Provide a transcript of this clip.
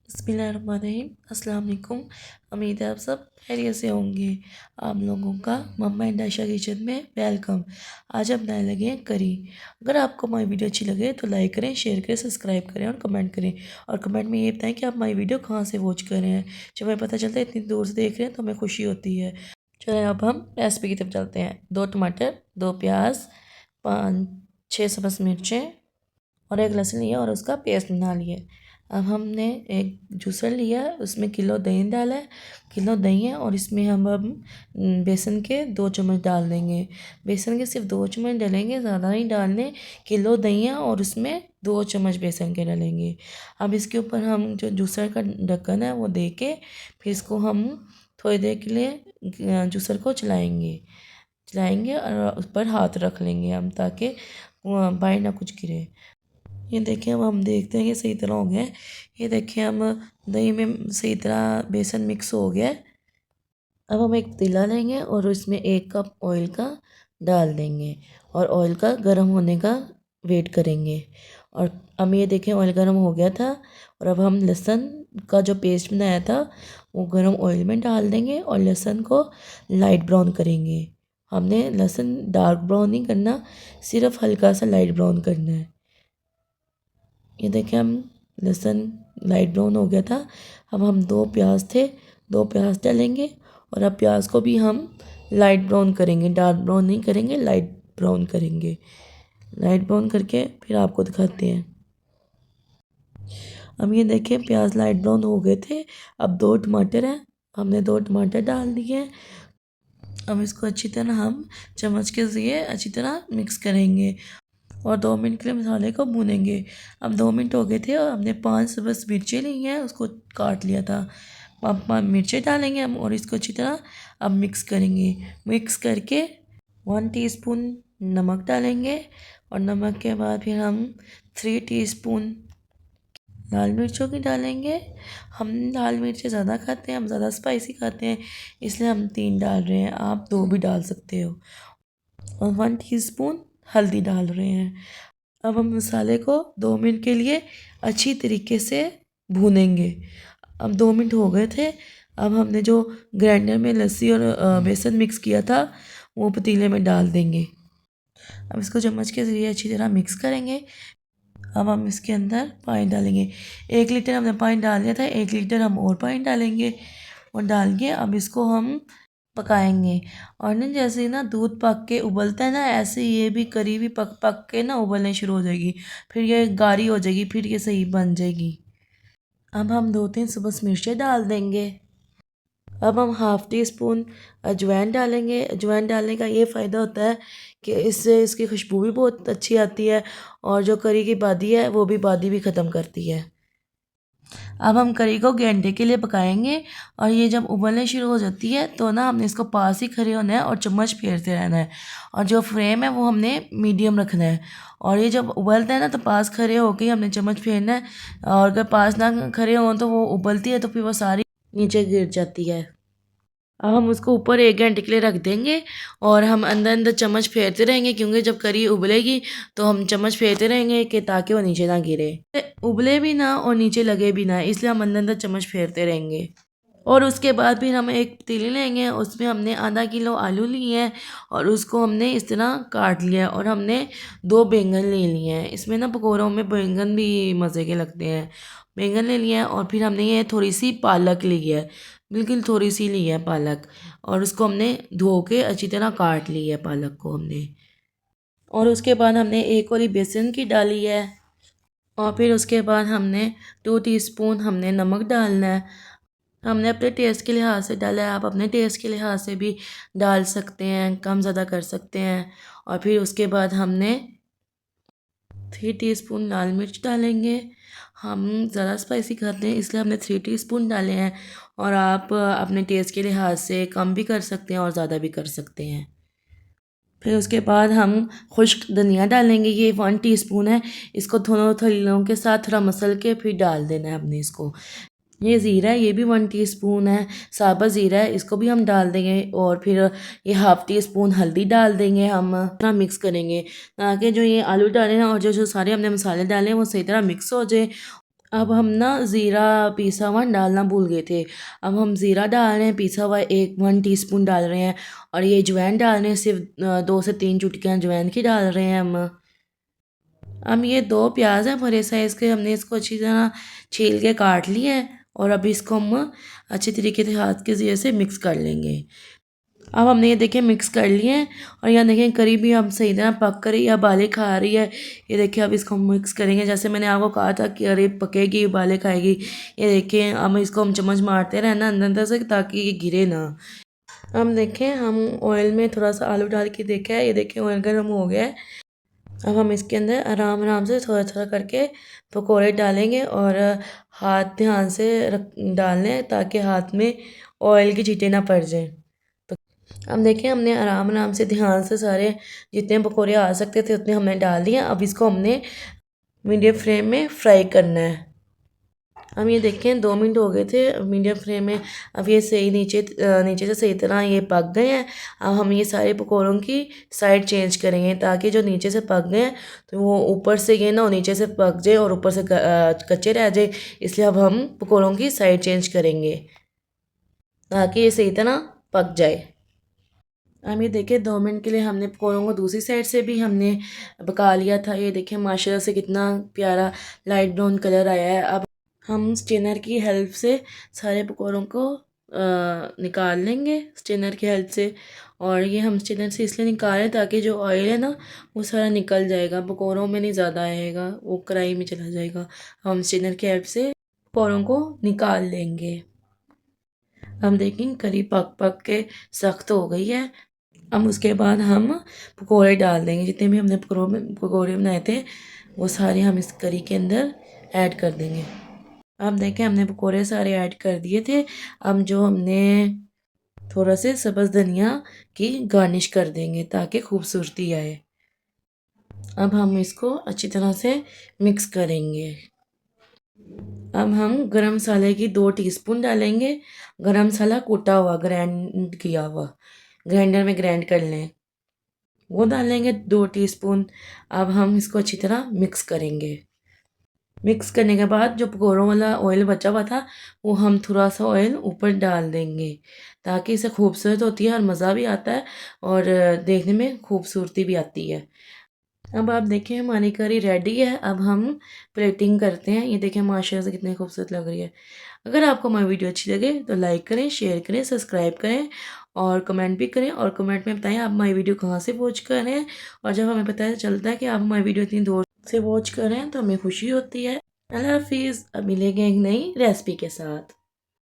बिस्मिल्लाहिर्रहमानिर्रहीम। अस्सलाम वालेकुम। उम्मीद है आप सब खैरियत से होंगे। आप लोगों का मम्मा एंड आयशा किचन में वेलकम। आज हम बनाने लगे हैं करी। अगर आपको हमारी वीडियो अच्छी लगे तो लाइक करें, शेयर करें, सब्सक्राइब करें और कमेंट करें। और कमेंट में ये बताएं कि आप हमारी वीडियो कहाँ से वॉच कर रहे हैं। जब हमें पता चलता है इतनी दूर से देख रहे हैं तो हमें खुशी होती है। चलें अब हम रेसिपी की तरफ चलते हैं। 2 टमाटर, 2 प्याज, 5-6 सब्ज़ मिर्चें और 1 लहसुन लिया और उसका पेस्ट बना लिया। अब हमने एक जूसर लिया, उसमें किलो दही डाला है, किलो दही है और इसमें हम अब बेसन के 2 चम्मच डाल देंगे। बेसन के सिर्फ 2 चम्मच डालेंगे, ज़्यादा नहीं डालने। किलो दही है और उसमें 2 चम्मच बेसन के डालेंगे। अब इसके ऊपर हम जो जूसर का ढक्कन है वो दे के फिर इसको हम थोड़ी देर के लिए जूसर को चलाएंगे और उस पर हाथ रख लेंगे हम, ताकि बाहर ना कुछ गिरे। ये देखिए अब हम देखते हैं कि सही तरह हो गया है। ये देखिए हम दही में सही तरह बेसन मिक्स हो गया है। अब हम एक पतीला लेंगे और उसमें 1 कप ऑयल का डाल देंगे और ऑयल का गर्म होने का वेट करेंगे। और अब ये देखें ऑयल गर्म हो गया था और अब हम लहसुन का जो पेस्ट बनाया था वो गर्म ऑयल में डाल देंगे और लहसुन को लाइट ब्राउन करेंगे। हमने लहसुन डार्क ब्राउन नहीं करना, सिर्फ हल्का सा लाइट ब्राउन करना है। ये देखिए हम लहसुन लाइट ब्राउन हो गया था। अब हम 2 प्याज थे, 2 प्याज डालेंगे और अब प्याज को भी हम लाइट ब्राउन करेंगे, डार्क ब्राउन नहीं करेंगे, लाइट ब्राउन करेंगे। लाइट ब्राउन करके फिर आपको दिखाते हैं। अब ये देखिए प्याज लाइट ब्राउन हो गए थे। अब 2 टमाटर हैं, हमने 2 टमाटर डाल दिए हैं। अब इसको अच्छी तरह हम चम्मच के ज़रिए अच्छी तरह मिक्स करेंगे और 2 मिनट के लिए मसाले को भूनेंगे। अब 2 मिनट हो गए थे और हमने 5 सब्ज़ मिर्चें ली हैं, उसको काट लिया था। अब 5 मिर्चें डालेंगे हम और इसको अच्छी तरह अब मिक्स करेंगे। मिक्स करके 1 टीस्पून नमक डालेंगे और नमक के बाद फिर हम 3 टीस्पून लाल मिर्चों की डालेंगे। हम लाल मिर्चें ज़्यादा खाते हैं, हम ज़्यादा स्पाइसी खाते हैं, इसलिए हम 3 डाल रहे हैं, आप 2 भी डाल सकते हो। और 1 टीस्पून हल्दी डाल रहे हैं। अब हम मसाले को 2 मिनट के लिए अच्छी तरीके से भूनेंगे। अब 2 मिनट हो गए थे। अब हमने जो ग्राइंडर में लस्सी और बेसन मिक्स किया था वो पतीले में डाल देंगे। अब इसको चम्मच के ज़रिए अच्छी तरह मिक्स करेंगे। अब हम इसके अंदर पानी डालेंगे। 1 लीटर हमने पानी डाल दिया था, 1 लीटर हम और पानी डालेंगे और डाल के अब इसको हम पकाएंगे। और ना जैसे ही ना दूध पक के उबलता है ना, ऐसे ये भी करी भी पक पक के ना उबलने शुरू हो जाएगी। फिर ये गाढ़ी हो जाएगी, फिर ये सही बन जाएगी। अब हम 2-3 सब्ज़ मिर्चें डाल देंगे। अब हम हाफ़ टी स्पून अजवाइन डालेंगे। अजवाइन डालने का ये फ़ायदा होता है कि इससे इसकी खुशबू भी बहुत अच्छी आती है और जो करी की बादी है वो भी बादी भी ख़त्म करती है। अब हम करी को घंटे के लिए पकाएंगे और ये जब उबलने शुरू हो जाती है तो ना हमने इसको पास ही खड़े होना है और चम्मच फेरते रहना है और जो फ्लेम है वो हमने मीडियम रखना है। और ये जब उबलता है ना तो पास खड़े होके हमने चम्मच फेरना है और अगर पास ना खड़े हों तो वो उबलती है तो फिर वो सारी नीचे गिर जाती है। अब हम उसको ऊपर 1 घंटे के लिए रख देंगे और हम अंदर अंदर चम्मच फेरते रहेंगे, क्योंकि जब करी उबलेगी तो हम चम्मच फेरते रहेंगे कि ताकि वो नीचे ना गिरे, उबले भी ना और नीचे लगे भी ना, इसलिए हम अंदर अंदर चम्मच फेरते रहेंगे। और उसके बाद फिर हम एक पतीली लेंगे, उसमें हमने आधा किलो आलू लिए हैं और उसको हमने इस तरह काट लिया है और हमने 2 बैंगन ले लिए हैं। इसमें ना पकौड़ों में बैंगन भी मज़े के लगते हैं। बैंगन ले लिया है और फिर हमने ये थोड़ी सी पालक ली है, बिल्कुल थोड़ी सी ली है पालक, और उसको हमने धो के अच्छी तरह काट ली है पालक को हमने। और उसके बाद हमने 1 कौली बेसन की डाली है और फिर उसके बाद हमने 2 टीस्पून हमने नमक डालना है। हमने अपने टेस्ट के लिहाज से डाला है, आप अपने टेस्ट के लिहाज से भी डाल सकते हैं, कम ज़्यादा कर सकते हैं। और फिर उसके बाद हमने 3 टीस्पून लाल मिर्च डालेंगे। हम ज़्यादा स्पाइसी खाते हैं इसलिए हमने 3 टीस्पून डाले हैं और आप अपने टेस्ट के लिहाज से कम भी कर सकते हैं और ज़्यादा भी कर सकते हैं। फिर उसके बाद हम खुश्क धनिया डालेंगे, ये 1 टीस्पून है। इसको दोनों थैलियों के साथ थोड़ा मसल के फिर डाल देना है अपने इसको। ये ज़ीरा है, ये भी 1 टीस्पून है, साबुत ज़ीरा है, इसको भी हम डाल देंगे। और फिर ये हाफ़ टी स्पून हल्दी डाल देंगे। हम थोड़ा मिक्स करेंगे ताकि जो ये आलू डाले हैं और जो जो सारे हमने मसाले डाले हैं वो सही तरह मिक्स हो जाए अब हम ना ज़ीरा पिसा हुआ डालना भूल गए थे। अब हम ज़ीरा डाल रहे हैं, पिसा हुआ 1 टीस्पून डाल रहे हैं। और ये अजवाइन डाल रहे हैं, सिर्फ 2 से 3 चुटकियाँ अजवाइन की डाल रहे हैं हम ये 2 प्याज हैं बड़े साइज़ के, हमने इसको अच्छी तरह छील के काट लिया है। और अभी इसको हम अच्छी तरीके से हाथ के ज़रिए से मिक्स कर लेंगे। अब हमने ये देखिए मिक्स कर लिए हैं। और यहाँ देखें करी भी हम सही तरह पक कर या उबाले खा रही है। ये देखिए अब इसको हम मिक्स करेंगे, जैसे मैंने आपको कहा था कि अरे पकेगी उबाले खाएगी। ये देखिए अब इसको हम चम्मच मारते रहना अंदर अंदर से, ताकि ये गिरे ना। हम देखें हम ऑयल में थोड़ा सा आलू डाल के देखा है, ये देखें ऑयल गर्म हो गया है। अब हम इसके अंदर आराम आराम से थोड़ा थोड़ा करके पकोड़े डालेंगे। और हाथ ध्यान से डालने हैं, ताकि हाथ में ऑयल की छींटे ना पड़ जाएं। तो हम देखें हमने आराम आराम से ध्यान से सारे जितने पकोड़े आ सकते थे उतने हमने डाल दिए। अब इसको हमने मीडियम फ्लेम में फ्राई करना है। हम ये देखें 2 मिनट हो गए थे मीडियम फ्लेम में। अब ये सही नीचे से सही तरह ये पक गए हैं। अब हम ये सारे पकौड़ों की साइड चेंज करेंगे, ताकि जो नीचे से पक गए हैं तो वो ऊपर से ये ना हो नीचे से पक जाए और ऊपर से कच्चे रह जाए। इसलिए अब हम पकौड़ों की साइड चेंज करेंगे, ताकि ये सही तरह पक जाए। हम ये देखिए 2 मिनट के लिए हमने पकौड़ों को दूसरी साइड से भी हमने पका लिया था। ये देखिए माशाल्लाह से कितना प्यारा लाइट ब्राउन कलर आया है। अब हम स्टेनर की हेल्प से सारे पकौड़ों को निकाल लेंगे स्टेनर की हेल्प से। और ये हम स्टेनर से इसलिए निकाल रहे हैं ताकि जो ऑयल है ना वो सारा निकल जाएगा, पकौड़ों में नहीं ज़्यादा आएगा, वो कढ़ाई में चला जाएगा। हम स्टेनर की हेल्प से पकौड़ों को निकाल लेंगे। हम देखें करी पक पक के सख्त हो गई है। अब उसके बाद हम पकोड़े डाल देंगे, जितने भी हमने पकोड़े बनाए थे वो सारे हम इस करी के अंदर ऐड कर देंगे। अब देखें हमने पकोड़े सारे ऐड कर दिए थे। अब जो हमने थोड़ा से सब्ज़ धनिया की गार्निश कर देंगे, ताकि खूबसूरती आए। अब हम इसको अच्छी तरह से मिक्स करेंगे। अब हम गरम मसाले की 2 टीस्पून डालेंगे। गरम मसाला कूटा हुआ, ग्राइंड किया हुआ, ग्राइंडर में ग्राइंड कर लें, वो डालेंगे 2 टीस्पून। अब हम इसको अच्छी तरह मिक्स करेंगे। मिक्स करने के बाद जो पकौड़ों वाला ऑयल बचा हुआ था वो हम थोड़ा सा ऑयल ऊपर डाल देंगे, ताकि इसे खूबसूरत होती है और मज़ा भी आता है और देखने में खूबसूरती भी आती है। अब आप देखें हमारी करी रेडी है। अब हम प्लेटिंग करते हैं। ये देखें माशाल्लाह से कितनी खूबसूरत लग रही है। अगर आपको हमारी वीडियो अच्छी लगे तो लाइक करें, शेयर करें, सब्सक्राइब करें और कमेंट भी करें। और कमेंट में बताएं आप हमारी वीडियो कहाँ से वॉच कर रहे हैं। और जब हमें पता चलता है कि आप हमारी वीडियो इतनी दूर से वॉच कर रहे हैं तो हमें खुशी होती है। अल्लाह हाफिज़। अब मिलेंगे एक नई रेसिपी के साथ।